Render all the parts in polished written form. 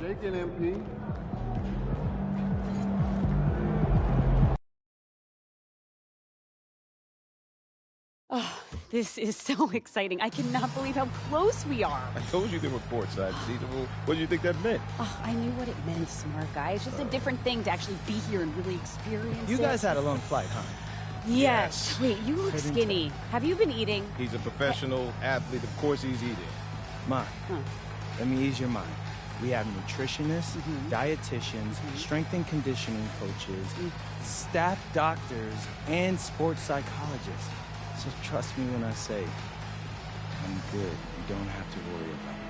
Shaking, MP. Oh, this is so exciting. I cannot believe how close we are. I told you they were courtside, Caesar. What do you think that meant? Oh, I knew what it meant, smart guy. It's just a different thing to actually be here and really experience it. You guys had a long flight, huh? Yes. Wait, you look skinny. Have you been eating? He's a professional athlete. Of course he's eating. Ma, let me ease your mind. We have nutritionists, dietitians, strength and conditioning coaches, staff doctors, and sports psychologists. So trust me when I say, I'm good. You don't have to worry about me.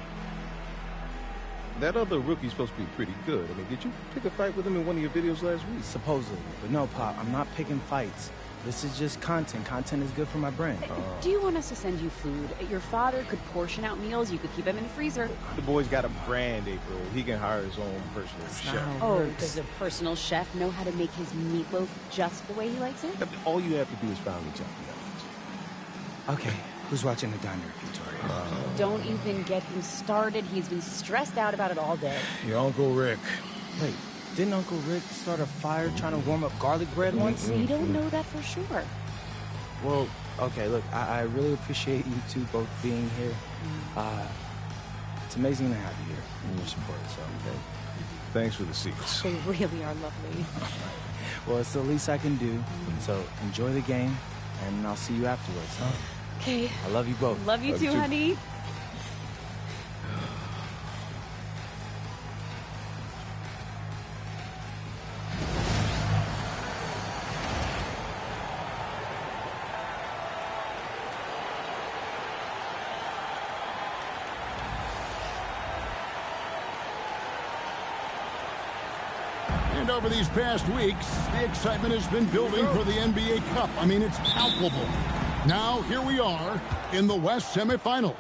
That other rookie's supposed to be pretty good. I mean, did you pick a fight with him in one of your videos last week? Supposedly. But no, Pop, I'm not picking fights. This is just content. Content is good for my brand. Do you want us to send you food? Your father could portion out meals. You could keep them in the freezer. The boy's got a brand, April. He can hire his own personal chef. Oh, does the personal chef know how to make his meatloaf just the way he likes it? All you have to do is finally jump the onions. Okay, who's watching the diner, Victoria? Don't even get him started. He's been stressed out about it all day. Your Uncle Rick. Wait, didn't Uncle Rick start a fire trying to warm up garlic bread once? We don't know that for sure. Well, okay, look, I really appreciate you two both being here. It's amazing to have you here and your support, so okay. Thanks for the seats. They really are lovely. Well, it's the least I can do, so enjoy the game, and I'll see you afterwards, huh? Okay. I love you both. Love you too, honey. And over these past weeks, the excitement has been building for the NBA Cup. I mean, it's palpable. Now, here we are in the West semifinals,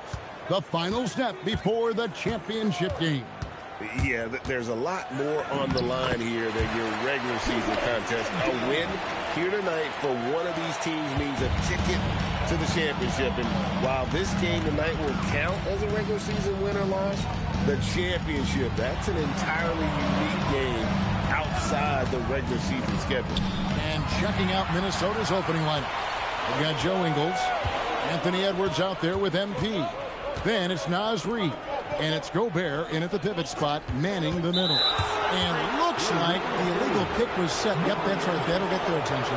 the final step before the championship game. Yeah, there's a lot more on the line here than your regular season contest. A win here tonight for one of these teams means a ticket to the championship. And while this game tonight will count as a regular season win or loss, the championship, that's an entirely unique game outside the regular season schedule. And checking out Minnesota's opening lineup. We've got Joe Ingles, Anthony Edwards out there with MP. Then it's Naz Reid, and it's Gobert in at the pivot spot, manning the middle. And looks like the illegal pick was set. Yep, that's right. That'll get their attention.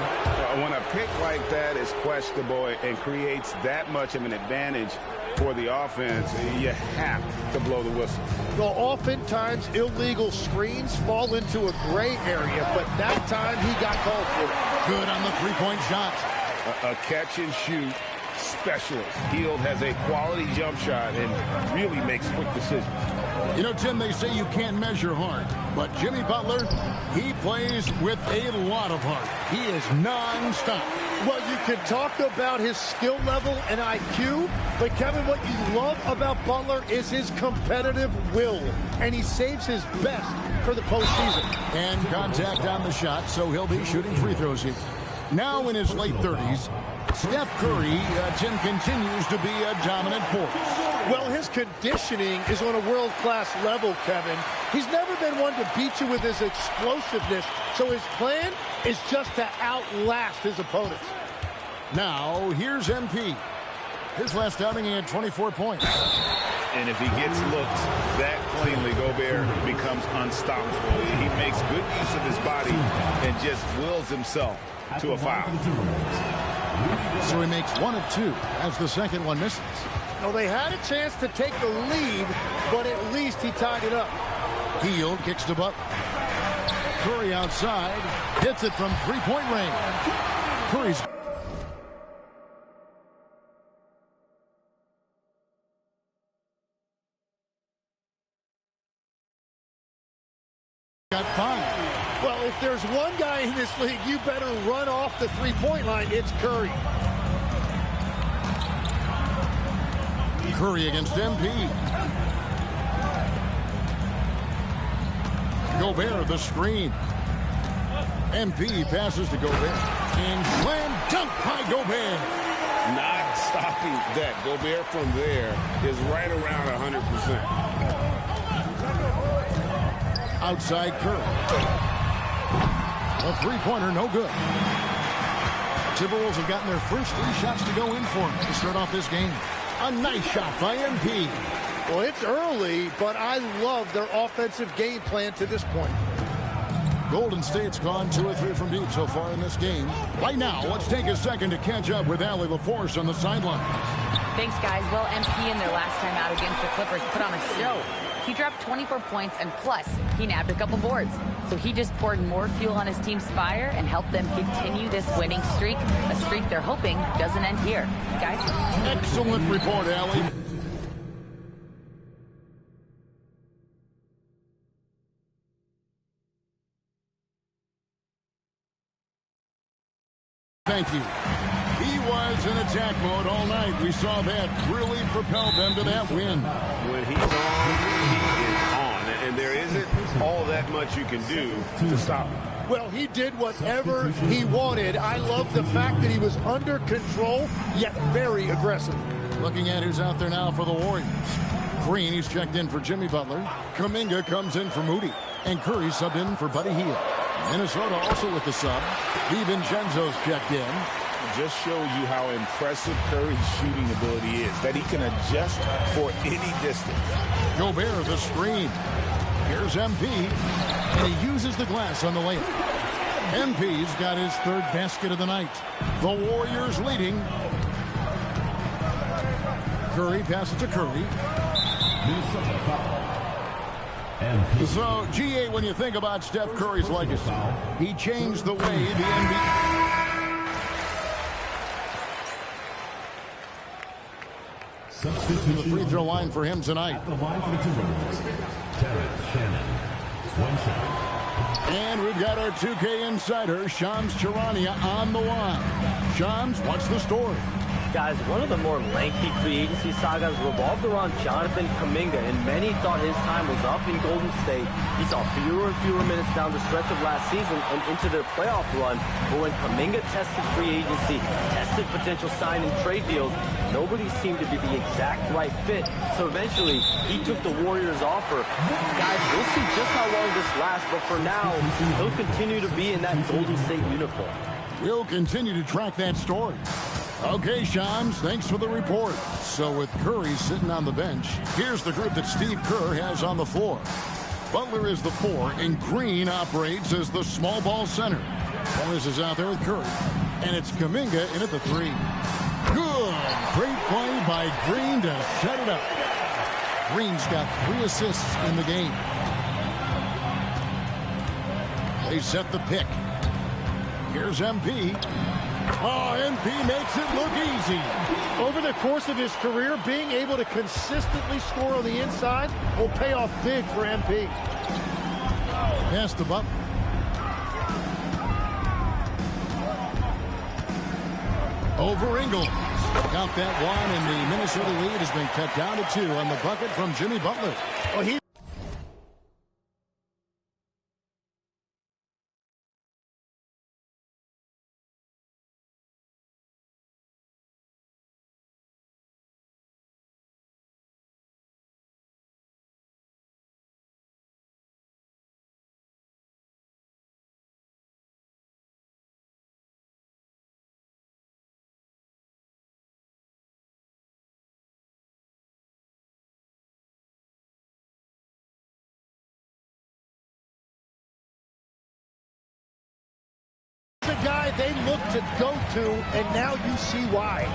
When a pick like that is questionable and creates that much of an advantage for the offense, you have to blow the whistle. Well, oftentimes illegal screens fall into a gray area, but that time he got called for it. Good on the three-point shot. A catch-and-shoot specialist. Hield has a quality jump shot and really makes quick decisions. You know, Tim, they say you can't measure heart, but Jimmy Butler, he plays with a lot of heart. He is non-stop. Well, you can talk about his skill level and IQ, but Kevin, what you love about Butler is his competitive will, and he saves his best for the postseason. And contact on the shot, so he'll be shooting free throws here. Now in his late 30s, Steph Curry, Tim, continues to be a dominant force. Well, his conditioning is on a world-class level, Kevin. He's never been one to beat you with his explosiveness, so his plan is just to outlast his opponents. Now, here's MP. His last outing, he had 24 points. And if he gets looked that cleanly, Gobert becomes unstoppable. He makes good use of his body and just wills himself to a foul. So he makes 1 of 2 as the second one misses. Well, they had a chance to take the lead, but at least he tied it up. Hield kicks to Butler. Curry outside, hits it from three-point range. Curry's got 5. Well, if there's one guy in this league, you better run off the three-point line. It's Curry. Curry against MP. Gobert, the screen. MP passes to Gobert. And slam dunk by Gobert. Not stopping that. Gobert from there is right around 100%. Outside Curry. A three-pointer, no good. Timberwolves have gotten their first 3 shots to go in for them to start off this game. A nice shot by MP. Well, it's early, but I love their offensive game plan to this point. Golden State's gone 2 or 3 from deep so far in this game. Right now, let's take a second to catch up with Allie LaForce on the sideline. Thanks, guys. Well, MP in their last time out against the Clippers put on a show. He dropped 24 points, and plus, he nabbed a couple boards. So he just poured more fuel on his team's fire and helped them continue this winning streak, a streak they're hoping doesn't end here. Guys? Excellent report, Allie. Thank you. He was in attack mode all night. We saw that really propelled them to that win. When he's on, he is on. And there isn't all that much you can do to stop him. Well, he did whatever he wanted. I love the fact that he was under control, yet very aggressive. Looking at who's out there now for the Warriors. Green, he's checked in for Jimmy Butler. Kuminga comes in for Moody. And Curry subbed in for Buddy Hield. Minnesota also with the sub. DiVincenzo's checked in. Just shows you how impressive Curry's shooting ability is, that he can adjust for any distance. Gobert the screen. Here's MP, and he uses the glass on the layup. MP's got his 3rd basket of the night. The Warriors leading. Curry passes to Curry. So, GA, when you think about Steph Curry's legacy, he changed the way the NBA... To the free throw line for him tonight. And we've got our 2K insider, Shams Charania, on the line. Shams, what's the story? Guys, one of the more lengthy free agency sagas revolved around Jonathan Kuminga, and many thought his time was up in Golden State. He saw fewer and fewer minutes down the stretch of last season and into their playoff run. But when Kuminga tested free agency, tested potential sign and trade deals, nobody seemed to be the exact right fit. So eventually, he took the Warriors' offer. Guys, we'll see just how long this lasts, but for now, he'll continue to be in that Golden State uniform. We'll continue to track that story. Okay, Shams, thanks for the report. So with Curry sitting on the bench, here's the group that Steve Kerr has on the floor. Butler is the 4, and Green operates as the small ball center. Morris is out there with Curry, and it's Kuminga in at the 3. Good. Great play by Green to set it up. Green's got 3 assists in the game. They set the pick. Here's MP. Oh, MP makes it look easy. Over the course of his career, being able to consistently score on the inside will pay off big for MP. Pass to Butler. Over Ingles. Got that one, and the Minnesota lead has been cut down to 2 on the bucket from Jimmy Butler. Well, he guy they look to go to, and now you see why.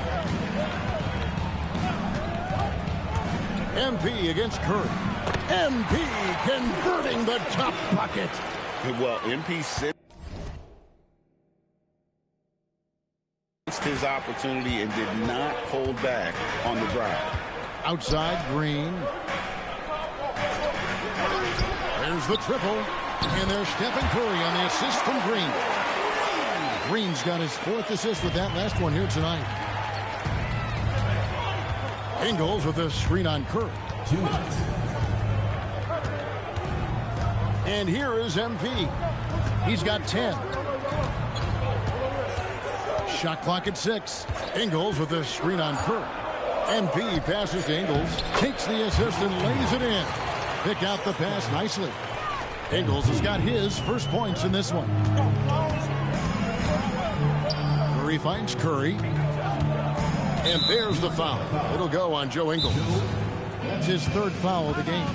MP against Curry. MP converting the top bucket. Well, MP sensed his opportunity and did not hold back on the drive. Outside Green. There's the triple. And there's Stephen Curry on the assist from Green. Green's got his 4th assist with that last one here tonight. Ingles with a screen on Curry. 2 minutes. And here is MP. He's got 10. Shot clock at 6. Ingles with a screen on Curry. MP passes to Ingles, takes the assist and lays it in. Picked out the pass nicely. Ingles has got his first points in this one. Curry finds Curry. And there's the foul. It'll go on Joe Ingles. That's his third foul of the game.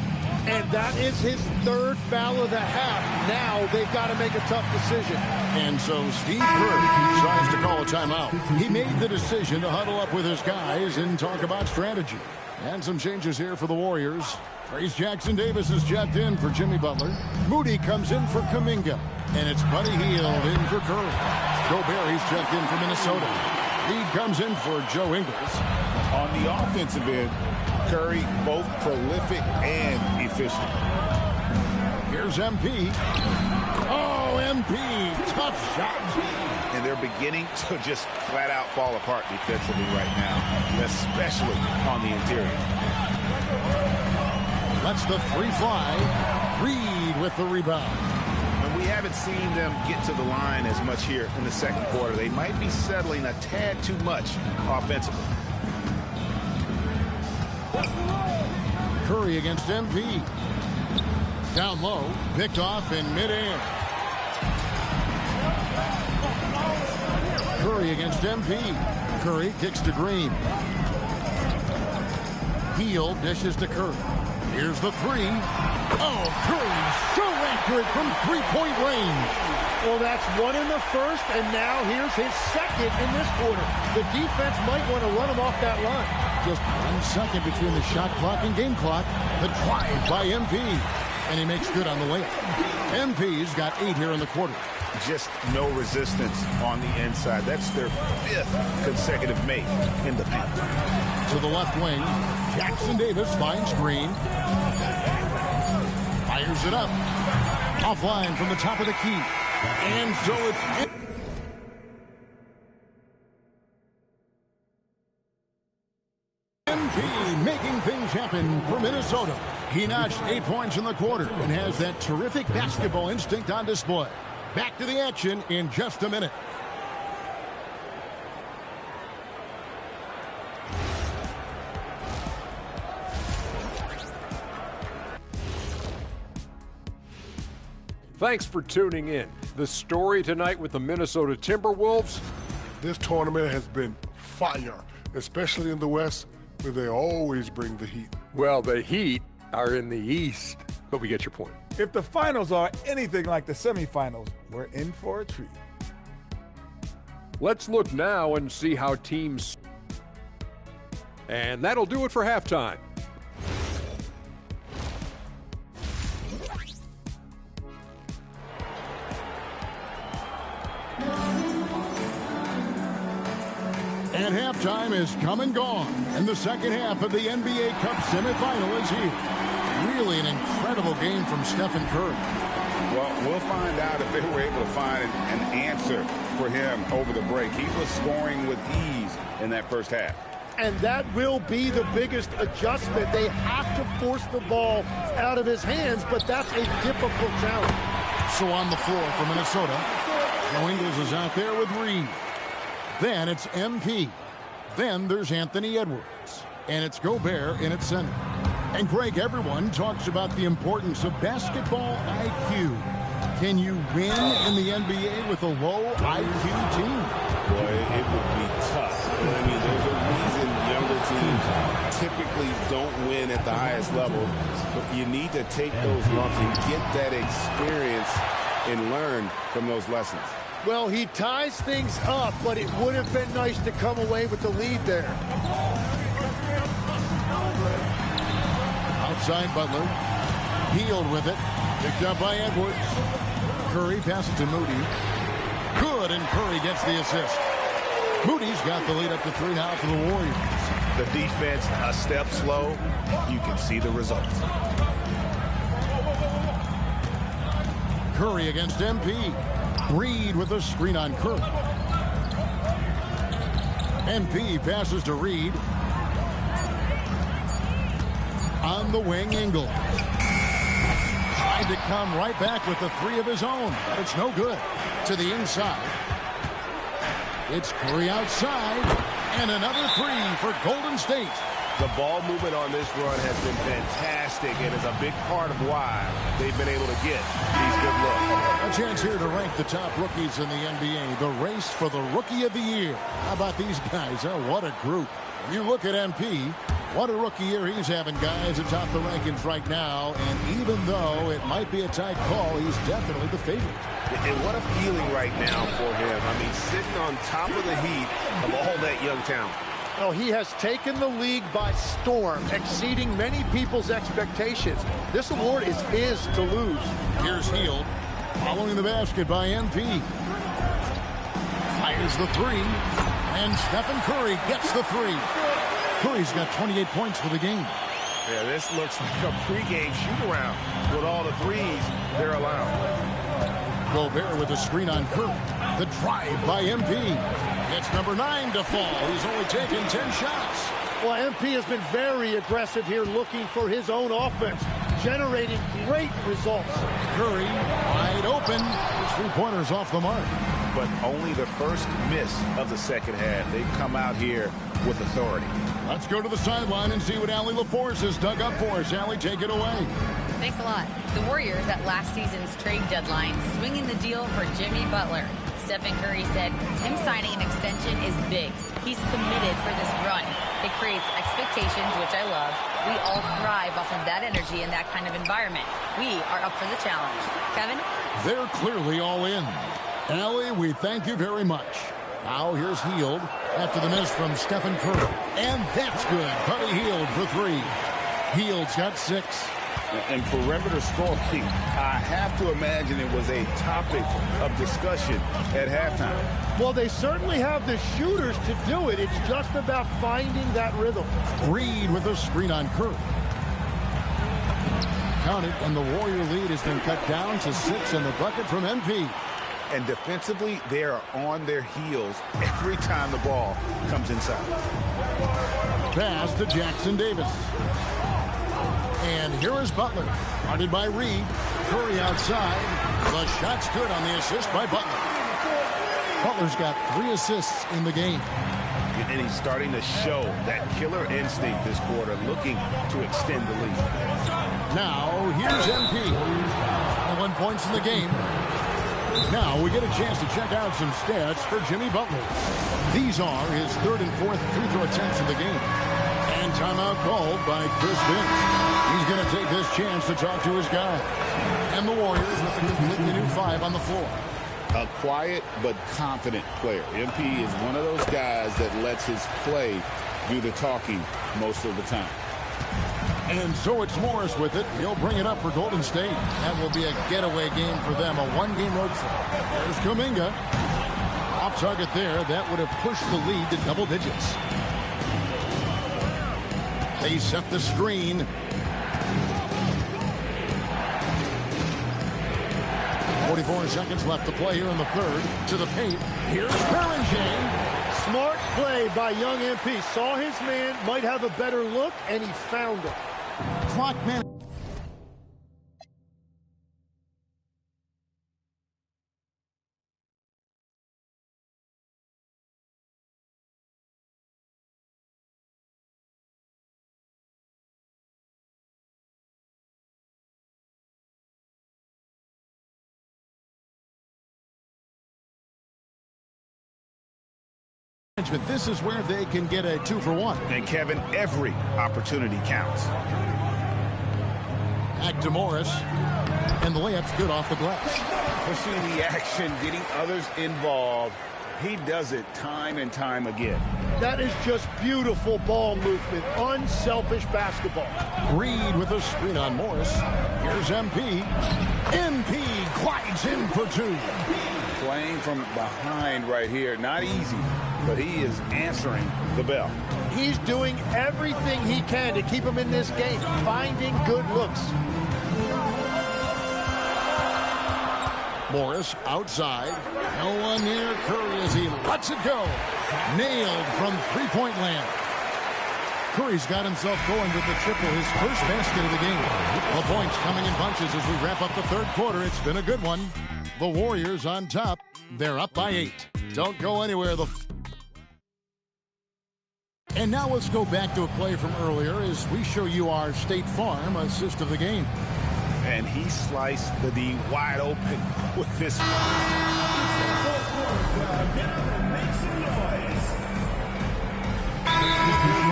And that is his third foul of the half. Now they've got to make a tough decision. And so Steve Kerr tries to call a timeout. He made the decision to huddle up with his guys and talk about strategy. And some changes here for the Warriors. Trace Jackson-Davis is checked in for Jimmy Butler. Moody comes in for Kuminga. And it's Buddy Hield in for Curry. Gobert checked in for Minnesota. Reed comes in for Joe Ingles. On the offensive end, Curry both prolific and efficient. Here's MP. Oh, MP. Tough shot. And they're beginning to just flat out fall apart defensively right now, especially on the interior. Lets the three fly. Reed with the rebound. And we haven't seen them get to the line as much here in the second quarter. They might be settling a tad too much offensively. Curry against MP. Down low, picked off in midair. Curry against MP. Curry kicks to Green. Hield dishes to Curry. Here's the three. Oh, Curry so accurate from three-point range. Well, that's one in the first, and now here's his second in this quarter. The defense might want to run him off that line. Just 1 second between the shot clock and game clock. The drive by MP. And he makes good on the layup. MP's got 8 here in the quarter. Just no resistance on the inside. That's their 5th consecutive make in the paint. To the left wing, Jackson-Davis finds Green. Fires it up. Offline from the top of the key. And so it's... MP making things happen for Minnesota. He notched 8 points in the quarter and has that terrific basketball instinct on display. Back to the action in just a minute. Thanks for tuning in. The story tonight with the Minnesota Timberwolves. This tournament has been fire, especially in the West, where they always bring the heat. Well, the Heat are in the East, but we get your point. If the finals are anything like the semifinals, we're in for a treat. Let's look now and see how teams... And that'll do it for halftime. And halftime is come and gone, and the second half of the NBA Cup semifinal is here. Really an incredible game from Stephen Curry. Well, we'll find out if they were able to find an answer for him over the break. He was scoring with ease in that first half. And that will be the biggest adjustment. They have to force the ball out of his hands, but that's a difficult challenge. So on the floor for Minnesota, Joe Ingles is out there with Reed. Then it's MP. Then there's Anthony Edwards. And it's Gobert in at center. And Greg, everyone talks about the importance of basketball IQ. Can you win in the NBA with a low IQ team? Boy, it would be tough. I mean, there's a reason younger teams typically don't win at the highest level. But you need to take those lumps and get that experience and learn from those lessons. Well, he ties things up, but it would have been nice to come away with the lead there. Outside Butler. Hield with it. Picked up by Edwards. Curry passes to Moody. Good, and Curry gets the assist. Moody's got the lead up to 3 now for the Warriors. The defense a step slow. You can see the results. Curry against MP. Reed with a screen on Curry. MP passes to Reed. On the wing, Ingles. Tried to come right back with the 3 of his own, but it's no good. To the inside. It's Curry outside. And another 3 for Golden State. The ball movement on this run has been fantastic and is a big part of why they've been able to get these good looks. A chance here to rank the top rookies in the NBA. The race for the Rookie of the Year. How about these guys? Oh, what a group. You look at MP, what a rookie year he's having, guys, atop the rankings right now. And even though it might be a tight call, he's definitely the favorite. And what a feeling right now for him. I mean, sitting on top of the heat of all that young talent. Oh, he has taken the league by storm, exceeding many people's expectations. This award is his to lose. Here's Hield, following the basket by MP. Fires the three, and Stephen Curry gets the three. Curry's got 28 points for the game. Yeah, this looks like a pregame shoot-around with all the threes they're allowing. Gobert with a screen on Curry. The drive by MP. It's number 9 to fall. He's only taken 10 shots. Well, MP has been very aggressive here, looking for his own offense, generating great results. Curry wide open. His three-pointers off the mark. But only the first miss of the second half. They've come out here with authority. Let's go to the sideline and see what Allie LaForce has dug up for us. Allie, take it away. Thanks a lot. The Warriors at last season's trade deadline swinging the deal for Jimmy Butler. Stephen Curry said him signing an extension is big. He's committed for this run. It creates expectations, which I love. We all thrive off of that energy and that kind of environment. We are up for the challenge. Kevin? They're clearly all in. Allie, we thank you very much. Now here's Hield after the miss from Stephen Curry. And that's good. Buddy Hield for three. Hield's got 6. And perimeter scoring, I have to imagine it was a topic of discussion at halftime. Well, they certainly have the shooters to do it. It's just about finding that rhythm. Reed with a screen on Curry. Count it, and the Warrior lead has been cut down to 6 in the bucket from MP. And defensively, they are on their heels every time the ball comes inside. Pass to Jackson Davis. And here is Butler, guarded by Reed. Curry outside. The shot's good on the assist by Butler. Butler's got 3 assists in the game. And he's starting to show that killer instinct this quarter, looking to extend the lead. Now, here's MP. 1 points in the game. Now we get a chance to check out some stats for Jimmy Butler. These are his 3rd and 4th free throw attempts in the game. And timeout called by Chris Vince. He's going to take this chance to talk to his guy. And the Warriors with a completely new 5 on the floor. A quiet but confident player. MP is one of those guys that lets his play do the talking most of the time. And so it's Morris with it. He'll bring it up for Golden State. That will be a getaway game for them, a 1-game road trip. There's Kuminga. Off target there. That would have pushed the lead to double digits. They set the screen. 44 seconds left to play here in the 3rd. To the paint. Here's Perringer. Smart play by young MP. Saw his man, might have a better look, and he found him. Clock man. This is where they can get a 2-for-1. And Kevin, every opportunity counts. Back to Morris. And the layup's good off the glass. Pushing the action, getting others involved. He does it time and time again. That is just beautiful ball movement. Unselfish basketball. Reed with a screen on Morris. Here's MP. MP glides in for 2. Playing from behind right here. Not easy, but he is answering the bell. He's doing everything he can to keep him in this game, finding good looks. Morris outside. No one near Curry as he lets it go. Nailed from three-point land. Curry's got himself going with the triple, his first basket of the game. The points coming in bunches as we wrap up the 3rd quarter. It's been a good one. The Warriors on top. They're up by 8. Don't go anywhere. And now let's go back to a play from earlier as we show you our State Farm assist of the game. And he sliced the D wide open with this. For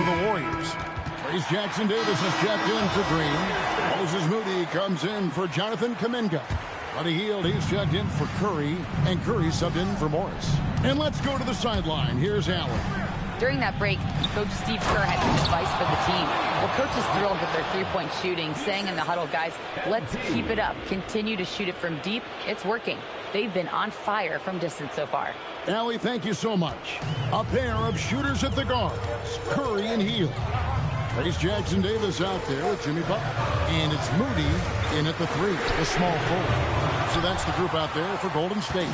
the Warriors, Trace Jackson Davis has checked in for Green. Moses Moody comes in for Jonathan Kuminga. Buddy Hield, he's checked in for Curry, and Curry subbed in for Morris. And let's go to the sideline. Here's Allen. During that break, Coach Steve Kerr had some advice for the team. Well, Coach is thrilled with their three-point shooting, saying in the huddle, guys, let's keep it up. Continue to shoot it from deep. It's working. They've been on fire from distance so far. Allie, thank you so much. A pair of shooters at the guards, Curry and Hield. Trace Jackson Davis out there with Jimmy Butler. And it's Moody in at the three, the small forward. So that's the group out there for Golden State.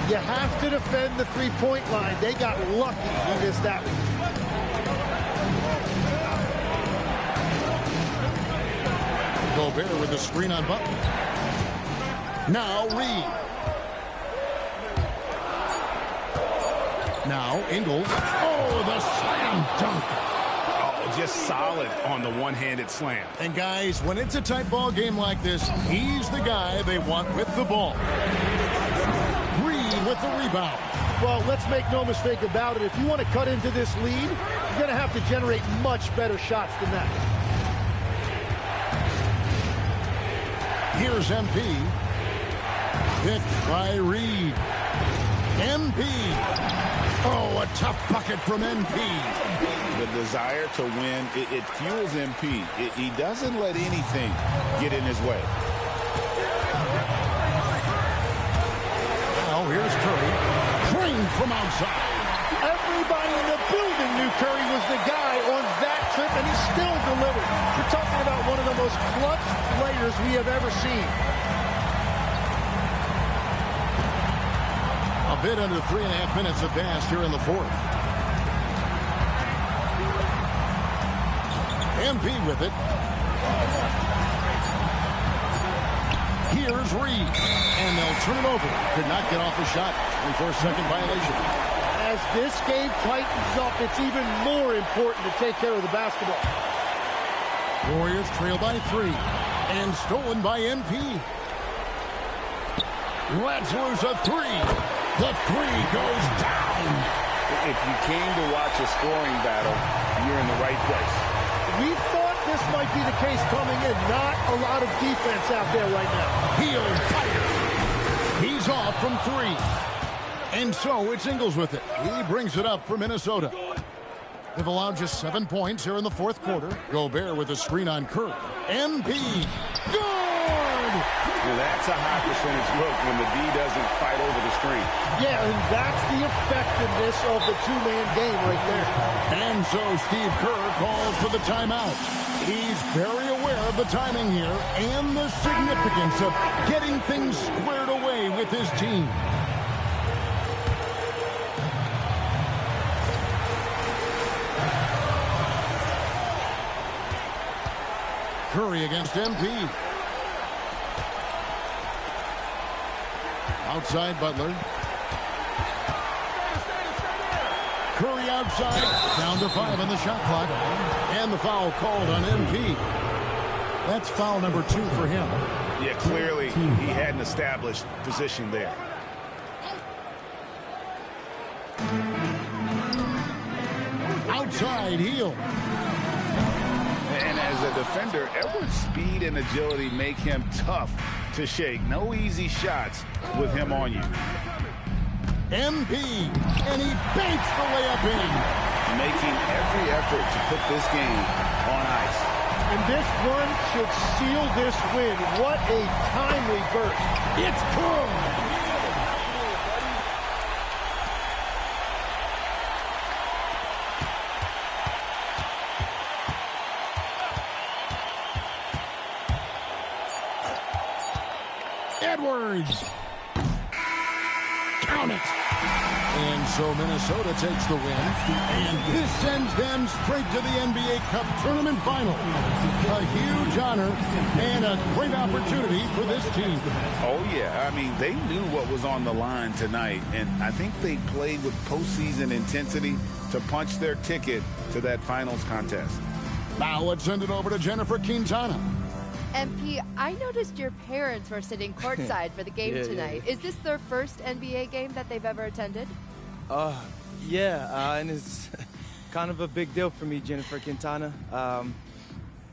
You have to defend the three-point line. They got lucky he missed that one. Gobert with the screen on Butler. Now Reed. Now Ingles. Oh, the slam dunk. Just solid on the one-handed slam. And guys, when it's a tight ball game like this, he's the guy they want with the ball. Reed with the rebound. Well, let's make no mistake about it. If you want to cut into this lead, you're going to have to generate much better shots than that. Here's MP. Picked by Reed. MP. Oh, a tough bucket from MP. The desire to win, it fuels MP. He doesn't let anything get in his way. Now here's Curry. Drained from outside. Everybody in the building knew Curry was the guy on that trip, and he still delivered. You're talking about one of the most clutch players we have ever seen. A bit under 3.5 minutes have passed here in the fourth. MP with it. Here's Reed. And they'll turn it over. Could not get off a shot. 24-second violation. As this game tightens up, it's even more important to take care of the basketball. Warriors trail by 3. And stolen by MP. Let's lose a 3. The 3 goes down. If you came to watch a scoring battle, you're in the right place. We thought this might be the case coming in. Not a lot of defense out there right now. Hield fired. He's off from 3. And so it's Ingles with it. He brings it up for Minnesota. They've allowed just 7 points here in the fourth quarter. Gobert with a screen on Curry. MP. Good! Well, that's a high percentage look when the D doesn't fight over the screen. Yeah, and that's the effectiveness of the two-man game right there. And so Steve Kerr calls for the timeout. He's very aware of the timing here and the significance of getting things squared away with his team. Curry against MP. Outside Butler. Curry outside. Down to 5 on the shot clock. And the foul called on MP. That's foul number 2 for him. Yeah, clearly he had an established position there. Outside Hield. And as a defender, Edwards' speed and agility make him tough to shake. No easy shots with him on you. MP, and he banks the layup in. Making every effort to put this game on ice. And this run should seal this win. What a timely burst. It's good. Edwards. Count it. And so Minnesota takes the win. And this sends them straight to the NBA Cup Tournament Final. A huge honor and a great opportunity for this team. Oh, yeah. I mean, they knew what was on the line tonight, and I think they played with postseason intensity to punch their ticket to that finals contest. Now let's send it over to Jennifer Quintana. MP, I noticed your parents were sitting courtside for the game tonight. Yeah. Is this their first NBA game that they've ever attended? And it's kind of a big deal for me, Jennifer Quintana.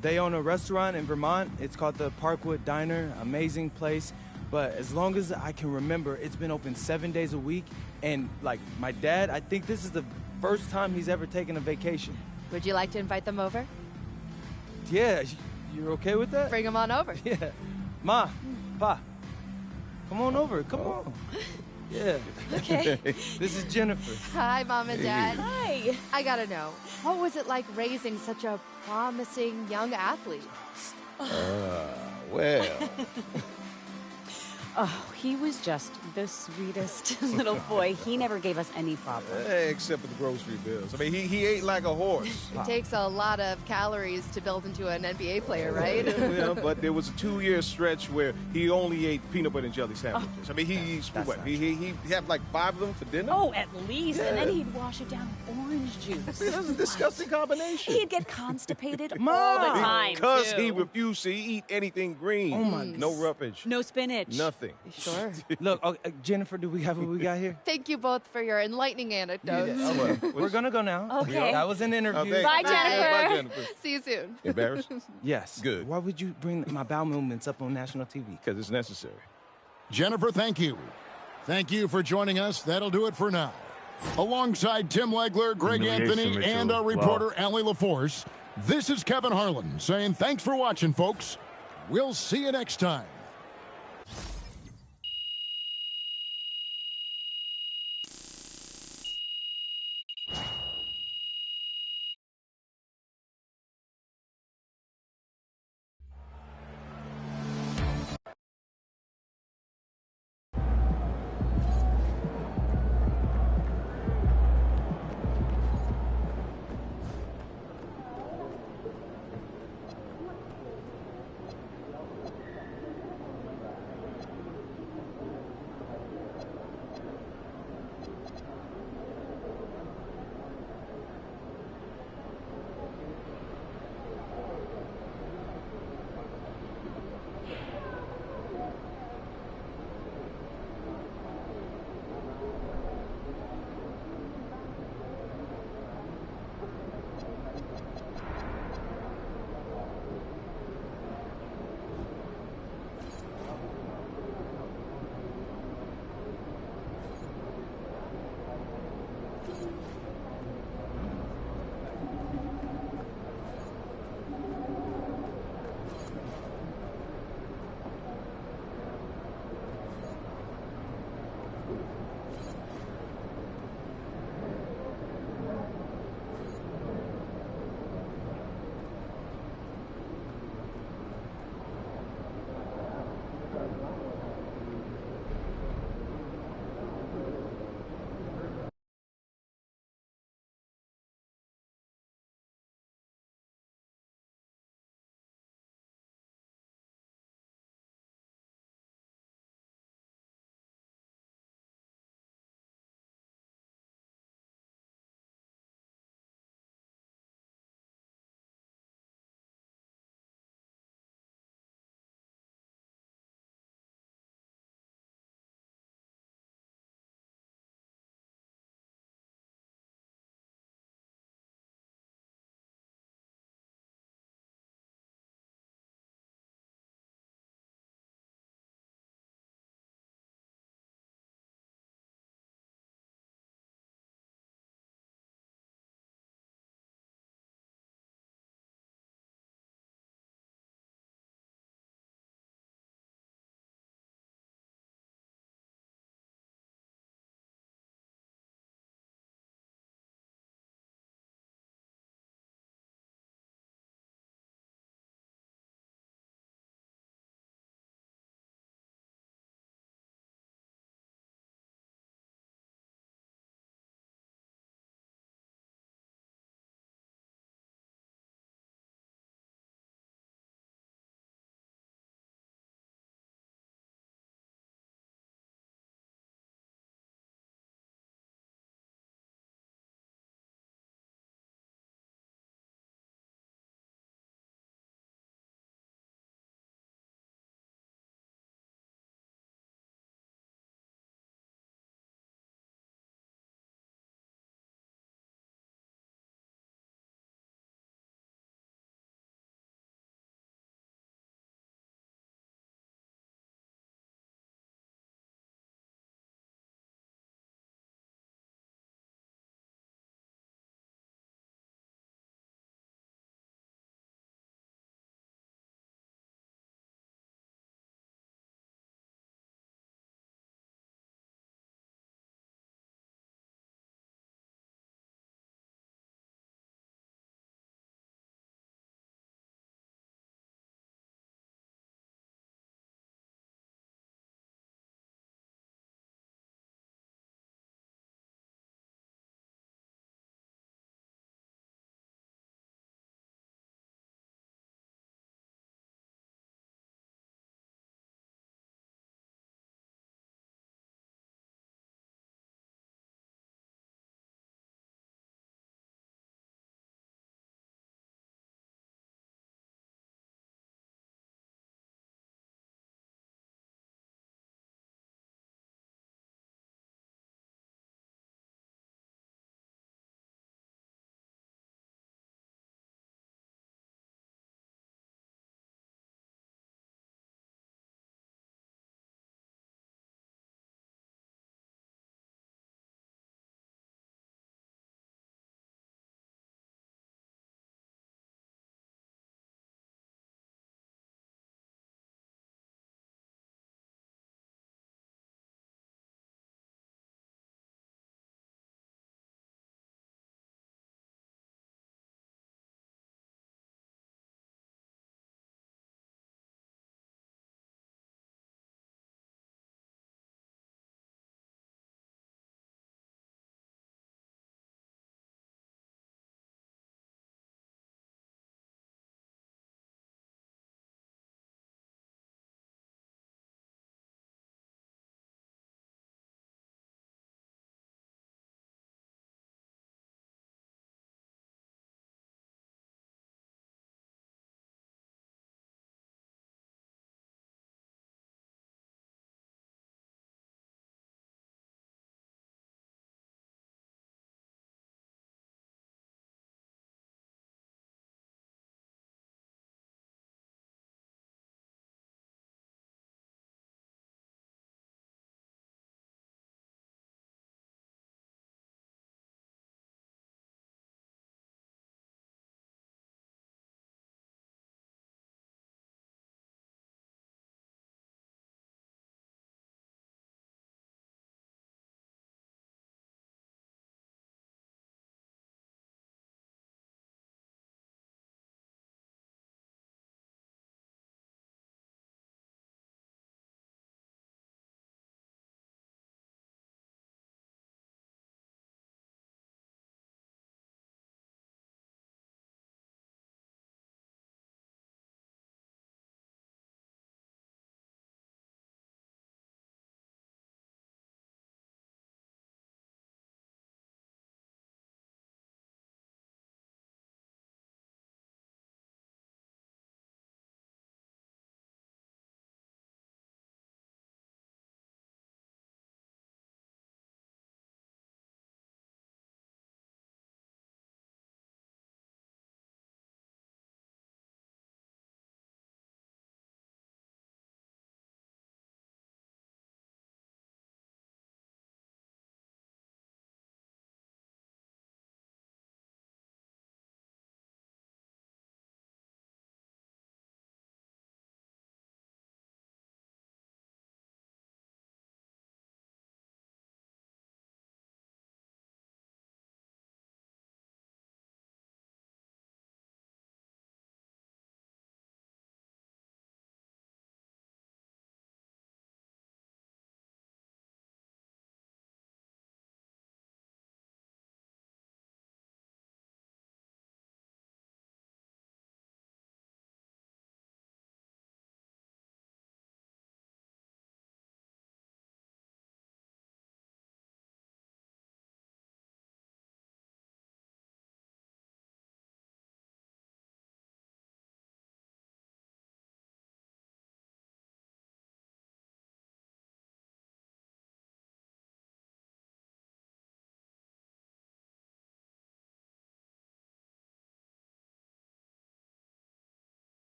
They own a restaurant in Vermont. It's called the Parkwood Diner. Amazing place. But as long as I can remember, it's been open 7 days a week. And, like, my dad, I think this is the first time he's ever taken a vacation. Would you like to invite them over? Yeah. You're okay with that? Bring them on over. Yeah. Ma, Pa, come on over. Come on. Yeah. Okay. This is Jennifer. Hi, Mom and Dad. Hi. I gotta know, what was it like raising such a promising young athlete? Well. Oh, he was just the sweetest little boy. He never gave us any problems. Except for the grocery bills. I mean, he ate like a horse. It takes a lot of calories to build into an NBA player, right? Yeah, but there was a 2-year stretch where he only ate peanut butter and jelly sandwiches. I mean, he eats what? He had like 5 of them for dinner? Oh, at least. Yeah. And then he'd wash it down with orange juice. This is a disgusting combination. He'd get constipated all the time, because he refused to eat anything green. Oh, my God. No roughage. No spinach. Nothing. Sure. Look, Jennifer, do we have what we got here? Thank you both for your enlightening anecdotes. Yeah. We're going to go now. Okay. That was an interview. Okay. Bye, Jennifer. Bye, Jennifer. See you soon. Embarrassed? Yes. Good. Why would you bring my bowel movements up on national TV? Because it's necessary. Jennifer, thank you. Thank you for joining us. That'll do it for now. Alongside Tim Legler, Greg Anthony, and our reporter, Allie LaForce, this is Kevin Harlan saying thanks for watching, folks. We'll see you next time.